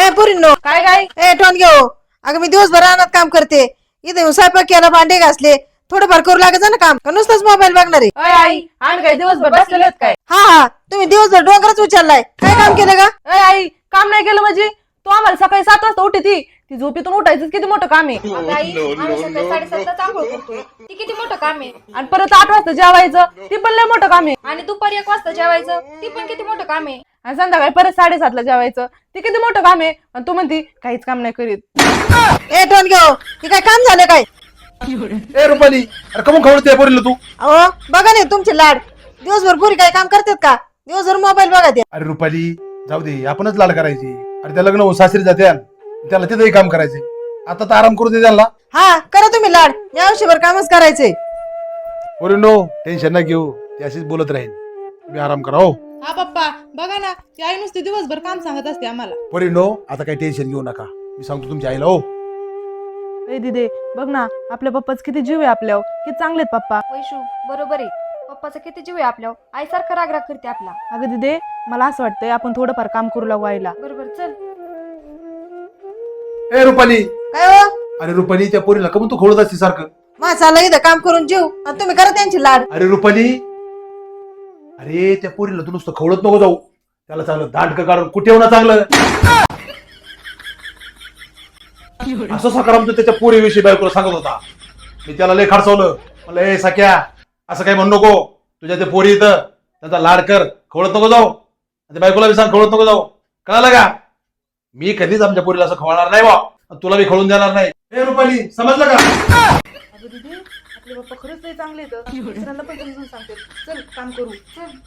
ए पोरींनो, काय काय ए टोन घेऊ. अगं मी दिवसभर रानात काम करते, इथे येऊन स्वयंपाक केला, भांडे घासले, थोडंफार करू लागायचं ना काम, का नुसतंच मोबाईल बघणार आहे? अय आई आम्ही काय दिवसभर बसलेले आहेत काय? हा हा, तुम्ही दिवसभर डोंगरच उचललाय, काय काम केलं का? अय आई काम नाही केलं म्हणजे तू आम्हाला सकाळी 7 वाजता उठती ती झोपेतून उठायचं किती मोठं काम आहे. अगं आई, आम्ही सकाळी 7:30 आंघोळ करतोय, ती किती मोठं काम आहे. आणि परत 8 वाजता जेवायचं ती पण लय मोठं काम आहे. आणि दुपारी 1 वाजता जेवायचं, ती पण किती मोठं काम आहे. आणि संध्याकाळी परत 7:30 ला जेवायचं ती किती मोठं काम आहे. आणि तू म्हणती काहीच काम नाही करीत. ए टोन घेऊ, हे काय काम झालं काय? ए रुपाली, अरे कमून खवडते पोरीला तू? अहो बघा नाही तुमचे लाड, दिवसभर पुरी काय काम करतात का? दिवसभर मोबाईल बघा ते. अरे रुपाली जाऊ दे, आपणच लाड करायची. अरे त्या लग्न होऊन सासरी जाते, त्याला तिथंही काम करायचे. आता तर आराम करू दे त्यांना. हा करा तुम्ही लाड, या वर्षीभर कामच करायचे. पोरींनो टेन्शन ना घेऊ, ती अशीच बोलत राहील. तुम्ही आराम करा हो. हा पप्पा बघा ना ती आई नुसती दिवसभर काम सांगत असते आम्हाला. पोरींनो आता काही टेन्शन घेऊ नका, मी सांगतो तुमच्या आईला. हो ए दिदे बघ ना आपल्या पप्पाच किती जीव आहे आपल्यावर, किती चांगलेत पप्पा. वैशू बरोबर आहे, पप्पाचा किती जीव आहे आपल्यावर, आईसारखा राग करते आपला. अगं दिदे मला असं वाटतंय आपण थोडंफार काम करू लागू आईला. बरोबर चल. ए रुपाली, काय हो, अरे रुपाली त्या पोरीला कमून तू खवळत असते सारखं? मा चाललं इथं काम करून जीव, आणि तुम्ही करा त्यांची लाड. अरे रुपाली, अरे त्या पोरीला तू नुसतं खवळत नको जाऊ, त्याला चांगलं दांडकं काढून कुठे होणार चांगलं. असं सकाराम त्याच्या पोरीविषयी बायकोला सांगत होता. मी त्याला लय खडसवलं, म्हणलं ए सख्या असं काही म्हणू नको, तुझ्या ते पोरी इथं त्यांचा लाड कर, खवळत नको जाऊ. त्या बायकोला बी सांग खवळत नको जाऊ, कळालं का? मी कधीच आमच्या पोरीला असं खवळणार नाही बा, तुला बी खवळून देणार नाही. ए रुपाली समजलं का? अगं दिदी आपले पप्पा खरंच लय चांगले आहेत, दुसऱ्यांना पण समजून सांगते. चल काम करू चल.